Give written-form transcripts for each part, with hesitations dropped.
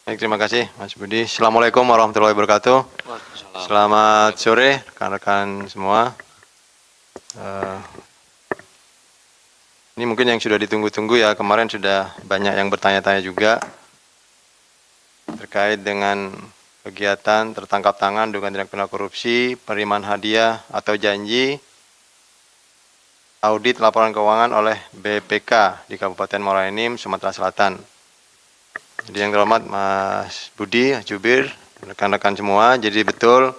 Baik, terima kasih Mas Budi. Assalamualaikum warahmatullahi wabarakatuh. Selamat sore rekan-rekan semua. Ini mungkin yang sudah ditunggu-tunggu ya, kemarin sudah banyak yang bertanya-tanya juga terkait dengan kegiatan tertangkap tangan dugaan tindak pidana korupsi, penerimaan hadiah atau janji, audit laporan keuangan oleh BPK di Kabupaten Muara Enim, Sumatera Selatan. Jadi yang terhormat Mas Budi, Jubir, rekan-rekan semua, jadi betul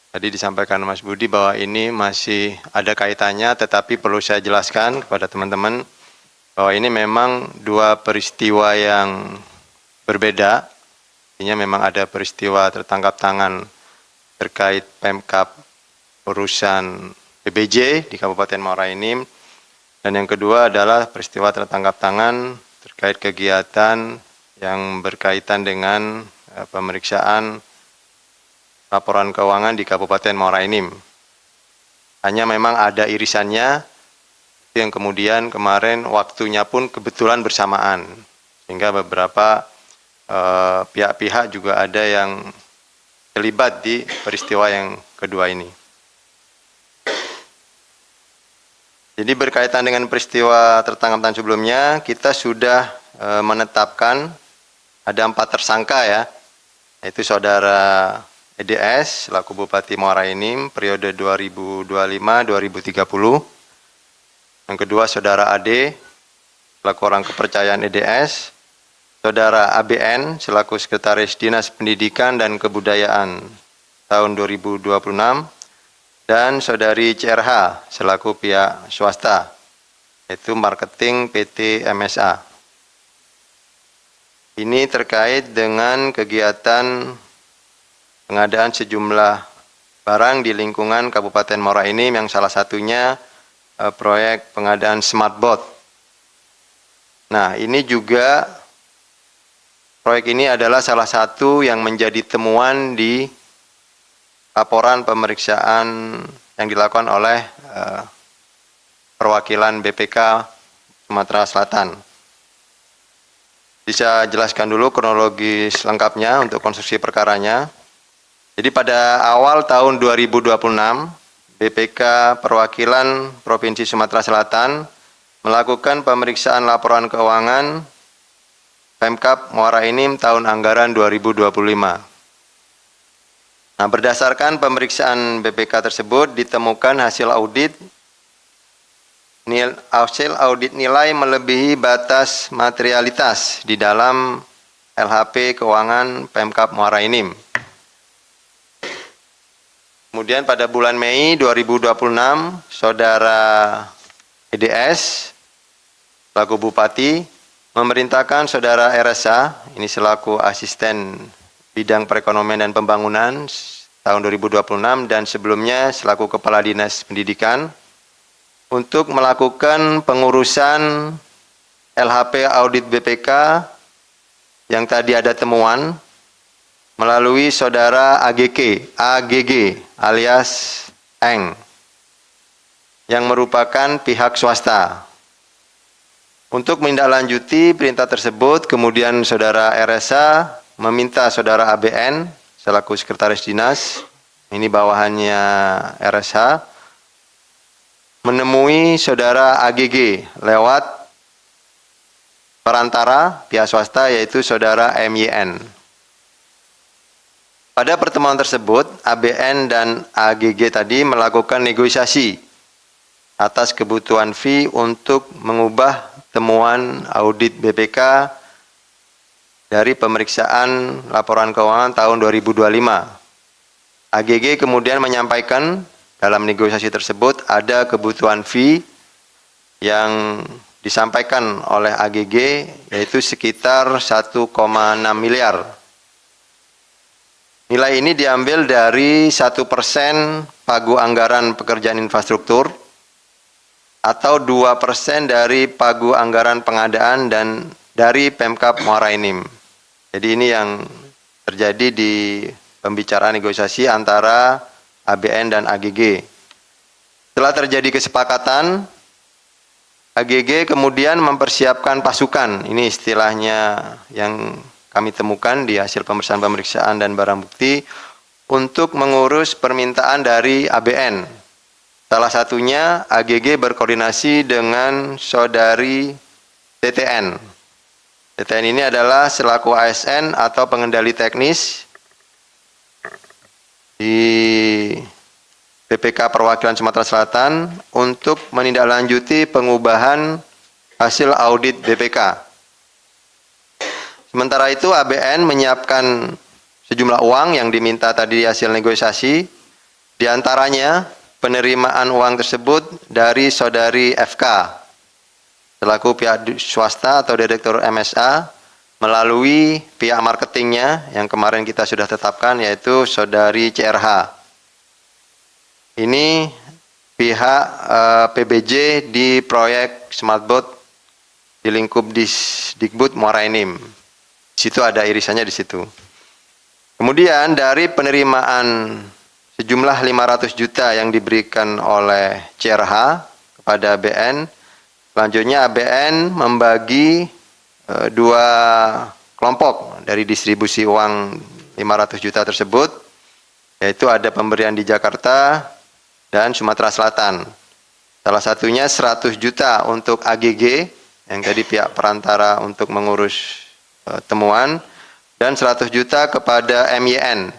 tadi disampaikan Mas Budi bahwa ini masih ada kaitannya, tetapi perlu saya jelaskan kepada teman-teman bahwa ini memang dua peristiwa yang berbeda. Artinya memang ada peristiwa tertangkap tangan terkait Pemkab urusan PBJ di Kabupaten Muara Enim, dan yang kedua adalah peristiwa tertangkap tangan terkait kegiatan yang berkaitan dengan pemeriksaan laporan keuangan di Kabupaten Muara Enim. Hanya memang ada irisannya, yang kemudian kemarin waktunya pun kebetulan bersamaan, sehingga beberapa pihak-pihak juga ada yang terlibat di peristiwa yang kedua ini. Jadi berkaitan dengan peristiwa tertangkap tangan sebelumnya, kita sudah menetapkan ada 4 tersangka ya, yaitu Saudara EDS selaku Bupati Muara Enim periode 2025-2030. Yang kedua Saudara AD selaku orang kepercayaan EDS, Saudara ABN selaku Sekretaris Dinas Pendidikan dan Kebudayaan tahun 2026, dan Saudari CRH selaku pihak swasta, yaitu marketing PT MSA. Ini terkait dengan kegiatan pengadaan sejumlah barang di lingkungan Kabupaten Muara Enim, yang salah satunya proyek pengadaan smartboard. Nah, ini juga proyek ini adalah salah satu yang menjadi temuan di laporan pemeriksaan yang dilakukan oleh perwakilan BPK Sumatera Selatan. Bisa jelaskan dulu kronologis lengkapnya untuk konstruksi perkaranya. Jadi pada awal tahun 2026, BPK Perwakilan Provinsi Sumatera Selatan melakukan pemeriksaan laporan keuangan Pemkab Muara Enim tahun anggaran 2025. Nah, berdasarkan pemeriksaan BPK tersebut ditemukan hasil audit nilai melebihi batas materialitas di dalam LHP keuangan Pemkab Muara Enim. Kemudian pada bulan Mei 2026, Saudara EDS selaku Bupati memerintahkan Saudara RSA, ini selaku Asisten Bidang Perekonomian dan Pembangunan tahun 2026 dan sebelumnya selaku Kepala Dinas Pendidikan, untuk melakukan pengurusan LHP audit BPK yang tadi ada temuan melalui Saudara AGG alias Eng, yang merupakan pihak swasta. Untuk menindaklanjuti perintah tersebut, kemudian Saudara RSA meminta Saudara ABN selaku Sekretaris Dinas, ini bawahannya RSH, menemui Saudara AGG lewat perantara pihak swasta, yaitu Saudara MYN. Pada pertemuan tersebut, ABN dan AGG tadi melakukan negosiasi atas kebutuhan fee untuk mengubah temuan audit BPK dari pemeriksaan laporan keuangan tahun 2025. AGG kemudian menyampaikan dalam negosiasi tersebut ada kebutuhan fee yang disampaikan oleh AGG, yaitu sekitar 1,6 miliar. Nilai ini diambil dari 1% pagu anggaran pekerjaan infrastruktur atau 2% dari pagu anggaran pengadaan dan dari Pemkab Muara Enim. Jadi ini yang terjadi di pembicaraan negosiasi antara ABN dan AGG. Setelah terjadi kesepakatan, AGG kemudian mempersiapkan pasukan. Ini istilahnya yang kami temukan di hasil pemeriksaan dan barang bukti untuk mengurus permintaan dari ABN. Salah satunya AGG berkoordinasi dengan saudari TTN. TTN ini adalah selaku ASN atau pengendali teknis di BPK Perwakilan Sumatera Selatan untuk menindaklanjuti pengubahan hasil audit BPK. Sementara itu ABN menyiapkan sejumlah uang yang diminta tadi hasil negosiasi, diantaranya penerimaan uang tersebut dari saudari FK selaku pihak swasta atau direktur MSA melalui pihak marketingnya yang kemarin kita sudah tetapkan, yaitu saudari CRH. Ini pihak PBJ di proyek Smartboat di lingkup Dikbud Muara Enim. Di situ ada irisannya di situ. Kemudian dari penerimaan sejumlah 500 juta yang diberikan oleh CRH kepada ABN, selanjutnya ABN membagi dua kelompok dari distribusi uang 500 juta tersebut, yaitu ada pemberian di Jakarta dan Sumatera Selatan. Salah satunya 100 juta untuk AGG, yang tadi pihak perantara untuk mengurus temuan, dan 100 juta kepada MYN.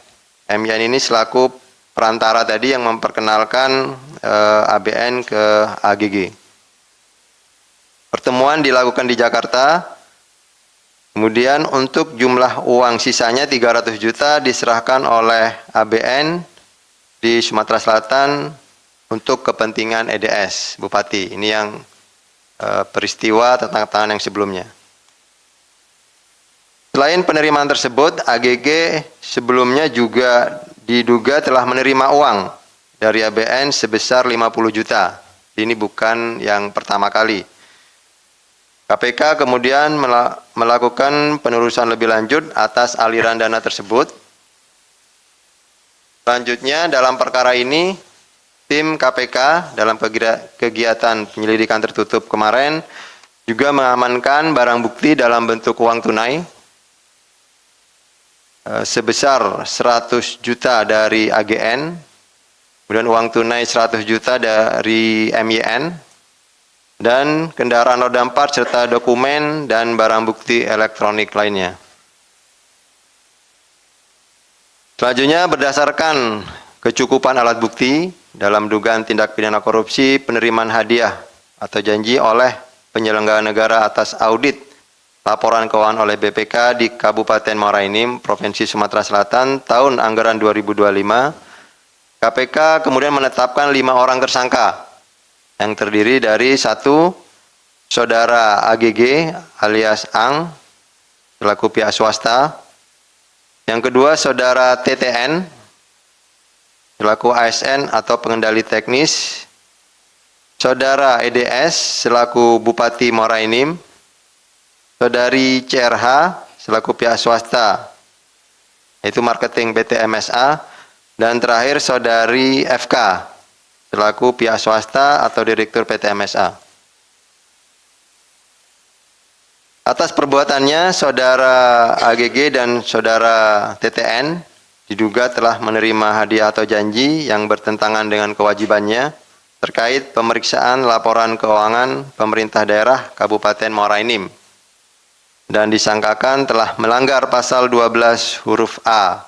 MYN ini selaku perantara tadi yang memperkenalkan ABN ke AGG. Pertemuan dilakukan di Jakarta, kemudian untuk jumlah uang sisanya 300 juta diserahkan oleh ABN di Sumatera Selatan untuk kepentingan EDS, Bupati. Ini yang peristiwa tentang tangan yang sebelumnya. Selain penerimaan tersebut, AGG sebelumnya juga diduga telah menerima uang dari ABN sebesar 50 juta. Ini bukan yang pertama kali. KPK kemudian melakukan penelusuran lebih lanjut atas aliran dana tersebut. Selanjutnya dalam perkara ini, tim KPK dalam kegiatan penyelidikan tertutup kemarin juga mengamankan barang bukti dalam bentuk uang tunai sebesar 100 juta dari AGN, kemudian uang tunai 100 juta dari MYN, dan kendaraan roda 4 serta dokumen dan barang bukti elektronik lainnya. Selanjutnya berdasarkan kecukupan alat bukti dalam dugaan tindak pidana korupsi penerimaan hadiah atau janji oleh penyelenggara negara atas audit laporan keuangan oleh BPK di Kabupaten Muara Enim, Provinsi Sumatera Selatan tahun anggaran 2025, KPK kemudian menetapkan 5 orang tersangka yang terdiri dari 1. Saudara AGG alias Ang selaku pihak swasta. Yang kedua, saudara TTN selaku ASN atau pengendali teknis. Saudara EDS selaku Bupati Muara Enim. Saudari CRH selaku pihak swasta, yaitu marketing PT MSA. Dan terakhir saudari FK selaku pihak swasta atau direktur PT MSA. Atas perbuatannya, saudara AGG dan saudara TTN diduga telah menerima hadiah atau janji yang bertentangan dengan kewajibannya terkait pemeriksaan laporan keuangan pemerintah daerah Kabupaten Muara Enim dan disangkakan telah melanggar pasal 12 huruf A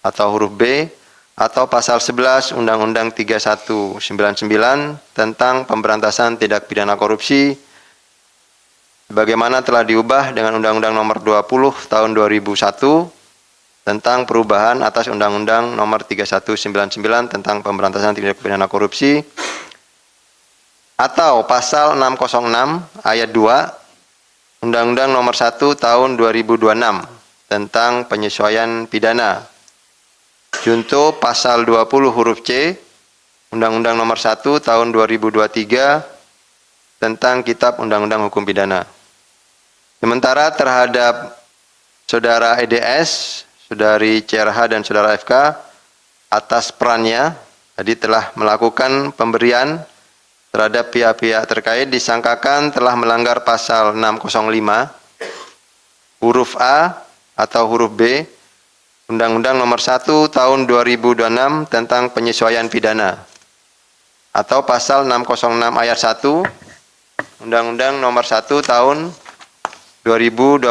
atau huruf B atau pasal 11 Undang-Undang 3199 tentang pemberantasan tindak pidana korupsi sebagaimana telah diubah dengan Undang-Undang Nomor 20 Tahun 2001 tentang perubahan atas Undang-Undang Nomor 3199 tentang pemberantasan tindak pidana korupsi, atau pasal 606 ayat 2 Undang-Undang Nomor 1 Tahun 2026 tentang penyesuaian pidana. Junto pasal 20 huruf C Undang-Undang Nomor 1 Tahun 2023 tentang Kitab Undang-Undang Hukum Pidana. Sementara terhadap saudara EDS, saudari CRH dan saudara FK atas perannya tadi telah melakukan pemberian terhadap pihak-pihak terkait disangkakan telah melanggar pasal 605 huruf A atau huruf B Undang-Undang Nomor 1 Tahun 2026 tentang penyesuaian pidana atau pasal 606 ayat 1 Undang-Undang Nomor 1 Tahun 2026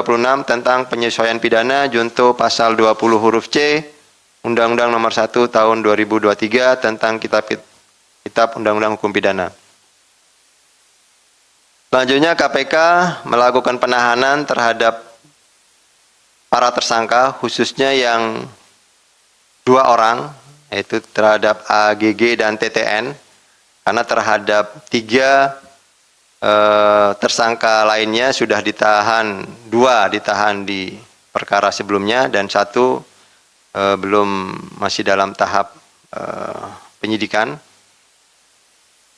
tentang penyesuaian pidana junto pasal 20 huruf C Undang-Undang Nomor 1 Tahun 2023 tentang Kitab Undang-Undang Hukum Pidana. Selanjutnya KPK melakukan penahanan terhadap para tersangka khususnya yang 2 orang yaitu terhadap AGG dan TTN karena terhadap 3 tersangka lainnya sudah ditahan, 2 ditahan di perkara sebelumnya dan 1 masih dalam tahap penyidikan.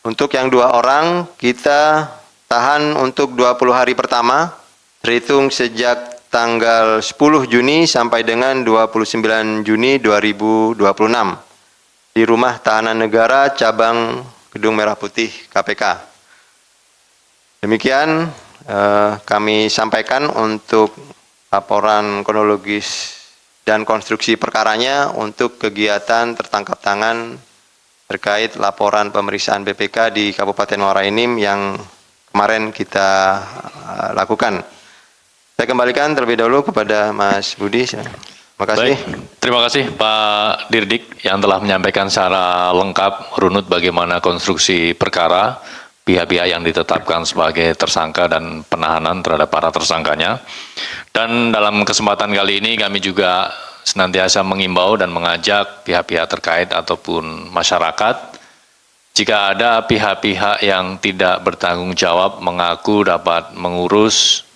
Untuk yang 2 orang kita tahan untuk 20 hari pertama terhitung sejak tanggal 10 Juni sampai dengan 29 Juni 2026 di Rumah Tahanan Negara Cabang Gedung Merah Putih KPK. Demikian kami sampaikan untuk laporan kronologis dan konstruksi perkaranya untuk kegiatan tertangkap tangan terkait laporan pemeriksaan BPK di Kabupaten Muara Enim yang kemarin kita lakukan. Saya kembalikan terlebih dahulu kepada Mas Budi. Terima kasih. Baik, terima kasih Pak Dirdik yang telah menyampaikan secara lengkap runut bagaimana konstruksi perkara, pihak-pihak yang ditetapkan sebagai tersangka dan penahanan terhadap para tersangkanya. Dan dalam kesempatan kali ini kami juga senantiasa mengimbau dan mengajak pihak-pihak terkait ataupun masyarakat jika ada pihak-pihak yang tidak bertanggung jawab mengaku dapat mengurus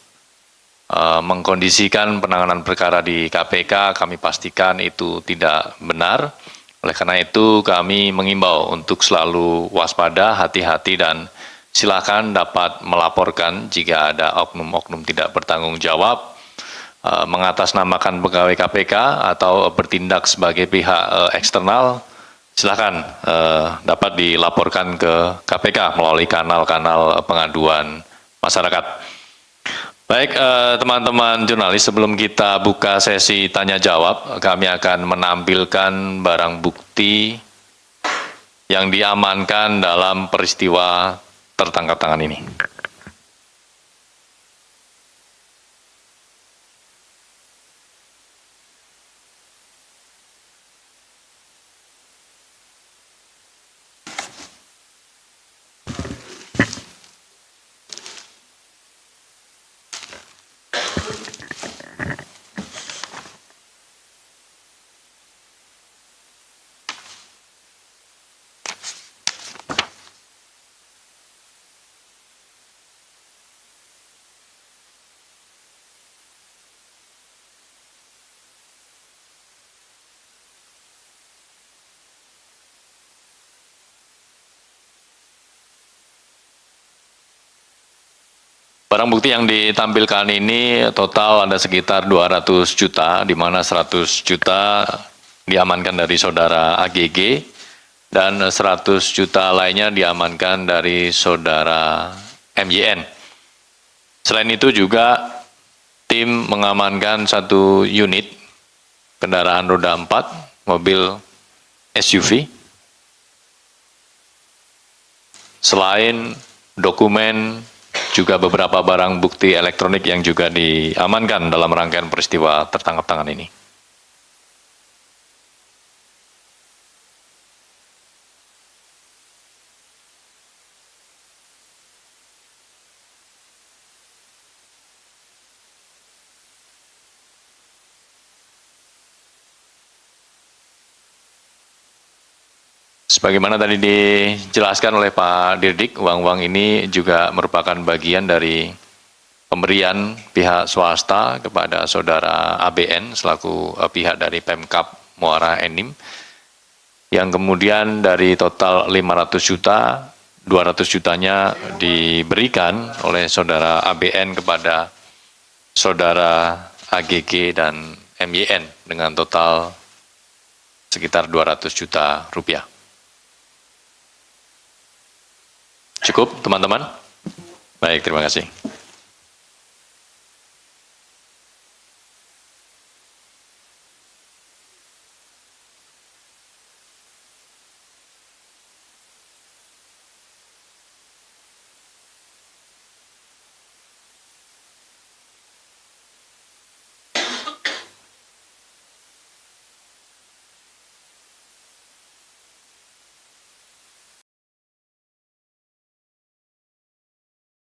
mengkondisikan penanganan perkara di KPK, kami pastikan itu tidak benar. Oleh karena itu kami mengimbau untuk selalu waspada, hati-hati dan silakan dapat melaporkan jika ada oknum-oknum tidak bertanggung jawab, mengatasnamakan pegawai KPK atau bertindak sebagai pihak eksternal, silakan dapat dilaporkan ke KPK melalui kanal-kanal pengaduan masyarakat. Baik, teman-teman jurnalis, sebelum kita buka sesi tanya-jawab, kami akan menampilkan barang bukti yang diamankan dalam peristiwa tertangkap tangan ini. Barang bukti yang ditampilkan ini total ada sekitar 200 juta, di mana 100 juta diamankan dari saudara AGG, dan 100 juta lainnya diamankan dari saudara MYN. Selain itu juga tim mengamankan 1 unit kendaraan roda 4, mobil SUV. Selain dokumen, juga beberapa barang bukti elektronik yang juga diamankan dalam rangkaian peristiwa tertangkap tangan ini. Sebagaimana tadi dijelaskan oleh Pak Dirdik, uang-uang ini juga merupakan bagian dari pemberian pihak swasta kepada saudara ABN selaku pihak dari Pemkab Muara Enim, yang kemudian dari total 500 juta, 200 jutanya diberikan oleh saudara ABN kepada saudara AGG dan MYN dengan total sekitar 200 juta rupiah. Cukup, teman-teman? Baik, terima kasih.